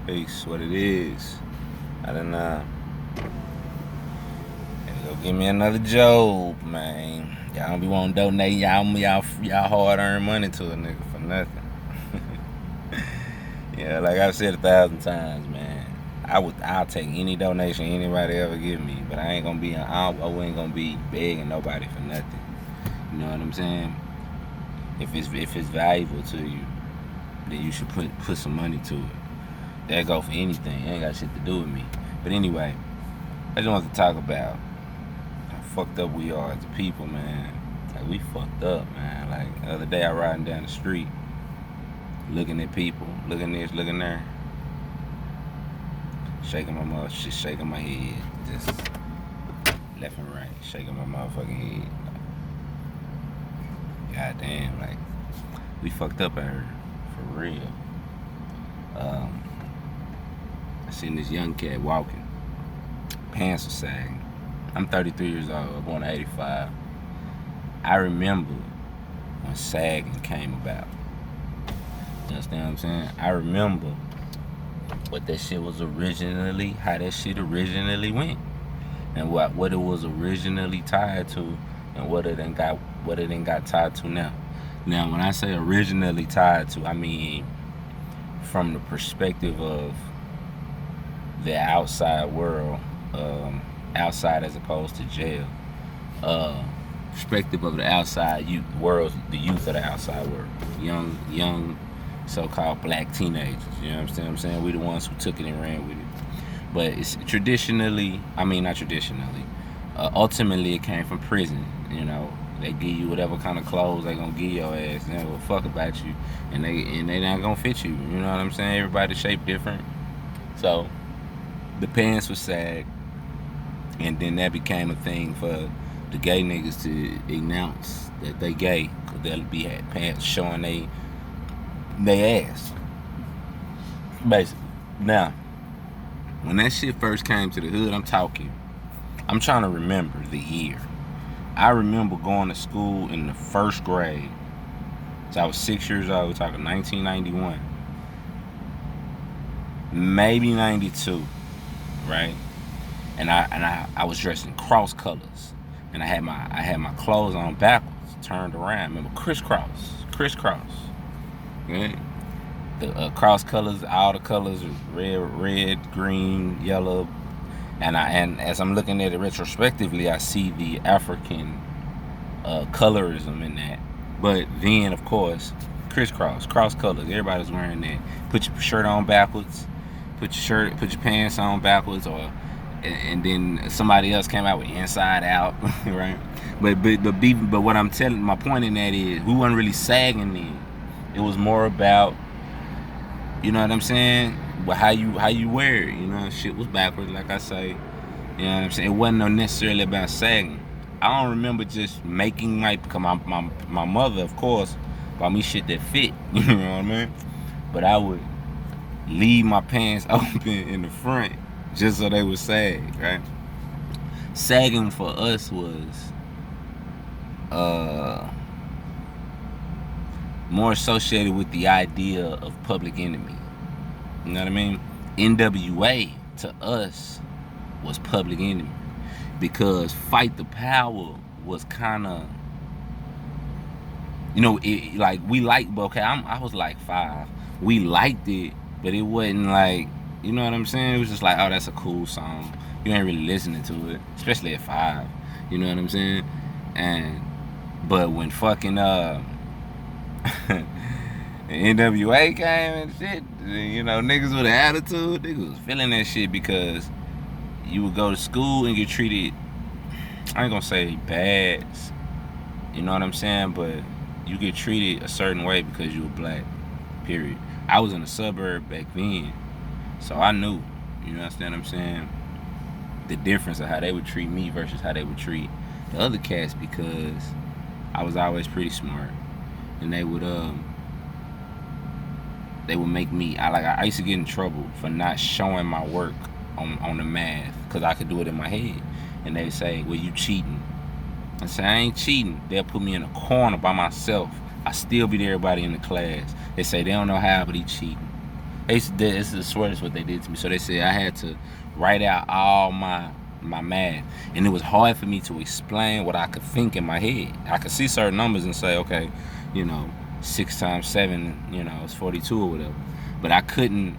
Peace, what it is. I don't know. Go give me another job, man. Y'all don't be wanting to donate y'all hard earned money to a nigga for nothing. Yeah, like I've said 1,000 times, man. I'll take any donation anybody ever give me, but I ain't gonna be I ain't gonna be begging nobody for nothing. You know what I'm saying? If it's valuable to you, then you should put some money to it. That go for anything. It ain't got shit to do with me. But anyway, I just want to talk about how fucked up we are as a people, man. Like we fucked up, man. Like the other day I riding down the street, looking at people, looking this, looking there, shaking my mouth, just shaking my head, just left and right, shaking my motherfucking head. God damn, like we fucked up out here, for real. Um, I seen this young cat walking, pants were sagging. I'm 33 years old, born in '85. I remember when sagging came about. You understand what I'm saying? I remember what that shit was originally, how that shit originally went, and what it was originally tied to, and what it then got tied to now. Now, when I say originally tied to, I mean from the perspective of the outside world, outside as opposed to jail. Uh, Perspective of the outside world, the youth of the outside world, young, so-called black teenagers. You know what I'm saying? We the ones who took it and ran with it. But it's traditionally, I mean not traditionally, ultimately it came from prison. You know, they give you whatever kind of clothes they gonna give your ass. They will fuck about you, and they not gonna fit you. You know what I'm saying? Everybody's shaped different, so the pants were sag, and then that became a thing for the gay niggas to announce that they gay, cause they'll be at pants showing they ass, basically. Now, when that shit first came to the hood, I'm trying to remember the year. I remember going to school in the first grade. So I was 6 years old. We're talking 1991, maybe 92, right? And I was dressed in cross colors, and I had my clothes on backwards, turned around. Remember crisscross, right? The cross colors, all the colors, red, green, yellow, and as I'm looking at it retrospectively, I see the African colorism in that. But then, of course, cross colors. Everybody's wearing that. Put your shirt on backwards. Put your pants on backwards, or and then somebody else came out with inside out, right? But what my point in that is, we wasn't really sagging then. It was more about, you know what I'm saying? But how you wear it, you know, shit was backwards, like I say. You know what I'm saying? It wasn't necessarily about sagging. I don't remember just making my mother, of course, bought me shit that fit. You know what I mean? But I would leave my pants open in the front just so they would sag, right? Sagging for us was uh, more associated with the idea of Public Enemy. You know what I mean? NWA to us was Public Enemy, because Fight the Power was kind of, you know, it, like we liked. Okay, I was like 5. We liked it, but it wasn't like, you know what I'm saying? It was just like, oh, that's a cool song. You ain't really listening to it, especially at 5. You know what I'm saying? And but when fucking NWA came and shit, you know, niggas with an attitude, niggas was feeling that shit, because you would go to school and get treated, I ain't gonna say bad, you know what I'm saying, but you get treated a certain way because you were black, period. I was in a suburb back then, so I knew, you understand what I'm saying, the difference of how they would treat me versus how they would treat the other cats, because I was always pretty smart, and they would make me. I used to get in trouble for not showing my work on the math, because I could do it in my head, and they say, "Well, you cheating." I say, "I ain't cheating." They'll put me in a corner by myself. I still beat everybody in the class. They say they don't know how, but he cheating. It's the swear is what they did to me. So they said I had to write out all my math, and it was hard for me to explain what I could think in my head. I could see certain numbers and say, okay, 6 times 7, it's 42 or whatever. But I couldn't.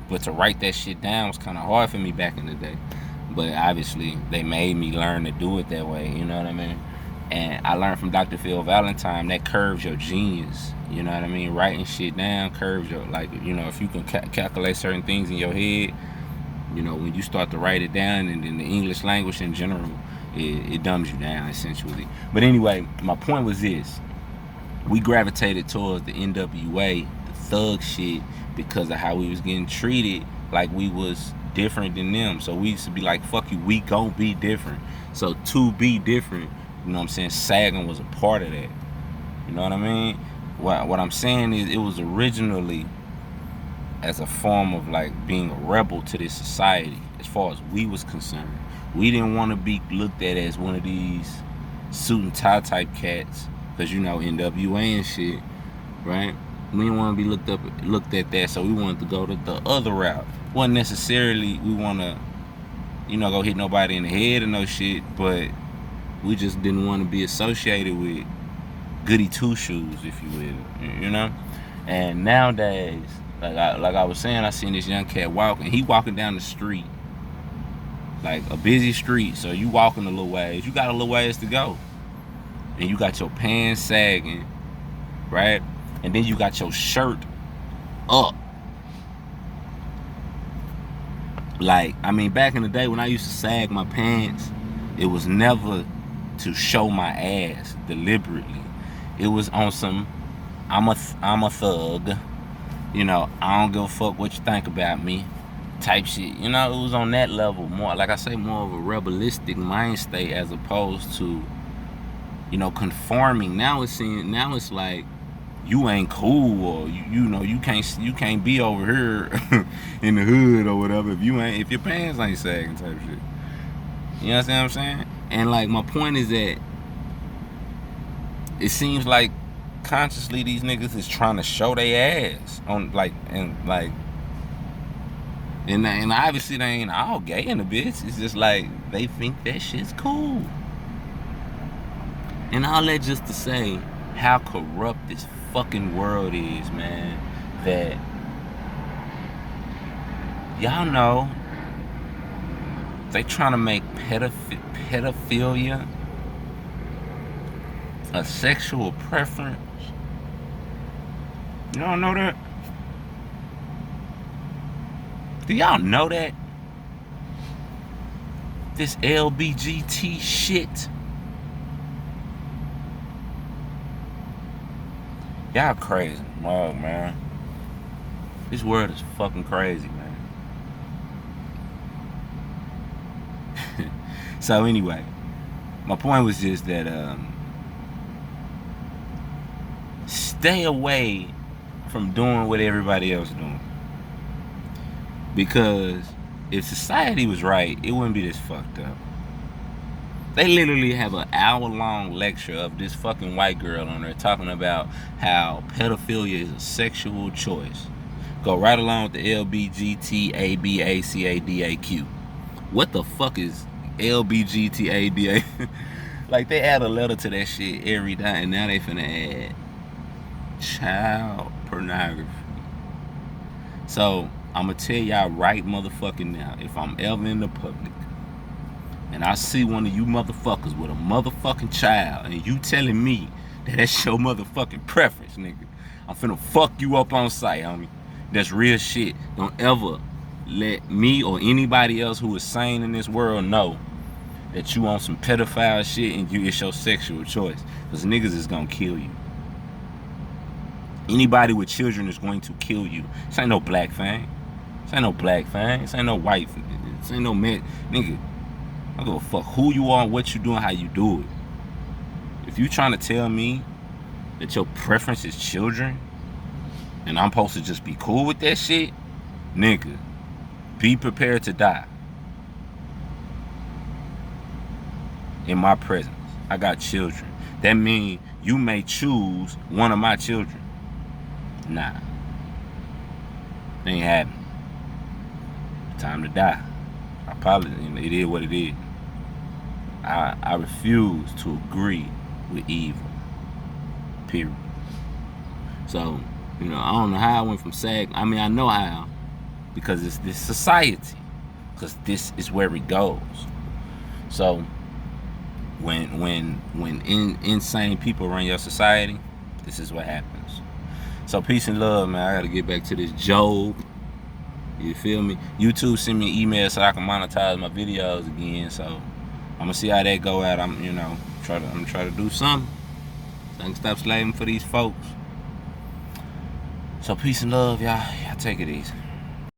But to write that shit down was kind of hard for me back in the day. But obviously, they made me learn to do it that way. You know what I mean? And I learned from Dr. Phil Valentine that curves your genius. You know what I mean? Writing shit down curves your, if you can calculate certain things in your head, when you start to write it down, and in the English language in general, it dumbs you down, essentially. But anyway, my point was this. We gravitated towards the NWA, the thug shit, because of how we was getting treated like we was different than them. So we used to be like, fuck you, we gon' be different. So to be different, you know what I'm saying, sagging was a part of that. You know what I mean? What I'm saying is, it was originally as a form of like being a rebel to this society, as far as we was concerned. We didn't want to be looked at as one of these suit and tie type cats, because NWA and shit, right? We didn't want to be looked at that, so we wanted to go the other route. Wasn't necessarily we want to, go hit nobody in the head or no shit, but we just didn't want to be associated with goody two shoes, if you will, And nowadays, like I was saying, I seen this young cat walking. He walking down the street, like a busy street. So you walking a little ways. You got a little ways to go, and you got your pants sagging, right? And then you got your shirt up. Like, I mean, back in the day when I used to sag my pants, it was never to show my ass deliberately. It was on some, I'm a thug, I don't give a fuck what you think about me type shit. It was on that level, more, like I say, more of a rebelistic mind state, as opposed to, conforming. Now it's like, you ain't cool, or you can't be over here in the hood or whatever if your pants ain't sagging type shit. You understand what I'm saying? And like, my point is that it seems like consciously these niggas is trying to show their ass on and obviously they ain't all gay in the bitch. It's just like they think that shit's cool. And all that just to say how corrupt this fucking world is, man. That y'all know they trying to make pedophilia a sexual preference. Y'all know that? Do y'all know that? This LGBT shit. Y'all crazy. Oh, man. This world is fucking crazy, man. So anyway, my point was just that stay away from doing what everybody else is doing. Because if society was right, it wouldn't be this fucked up. They literally have an hour-long lecture of this fucking white girl on there talking about how pedophilia is a sexual choice. Go right along with the LBGTABACADAQ. What the fuck is LBGTADA? Like, they add a letter to that shit every day, and now they finna add child pornography. So I'ma tell y'all right motherfucking now, if I'm ever in the public and I see one of you motherfuckers with a motherfucking child, and you telling me that that's your motherfucking preference, nigga, I'm finna fuck you up on sight, homie. That's real shit. Don't ever let me or anybody else who is sane in this world know that you on some pedophile shit and it's your sexual choice. Because niggas is gonna kill you. Anybody with children is going to kill you. This ain't no black thing. This ain't no black thing. This ain't no white thing. This ain't no man. Nigga, I don't give a fuck who you are, what you doing, how you do it. If you trying to tell me that your preference is children and I'm supposed to just be cool with that shit, nigga, be prepared to die. In my presence, I got children. That means you may choose one of my children. Nah. Ain't happening. Time to die. I probably, it is what it is. I refuse to agree with evil. Period. So, I don't know how I went from SAG. I mean, I know how, because it's this society. Because this is where it goes. So, when insane people run your society, this is what happens. So, peace and love, man. I gotta get back to this Job. You feel me? YouTube send me an email so I can monetize my videos again. So I'm gonna see how that go out. I'm gonna try to do something so I can stop slaving for these folks. So peace and love, y'all. Y'all take it easy.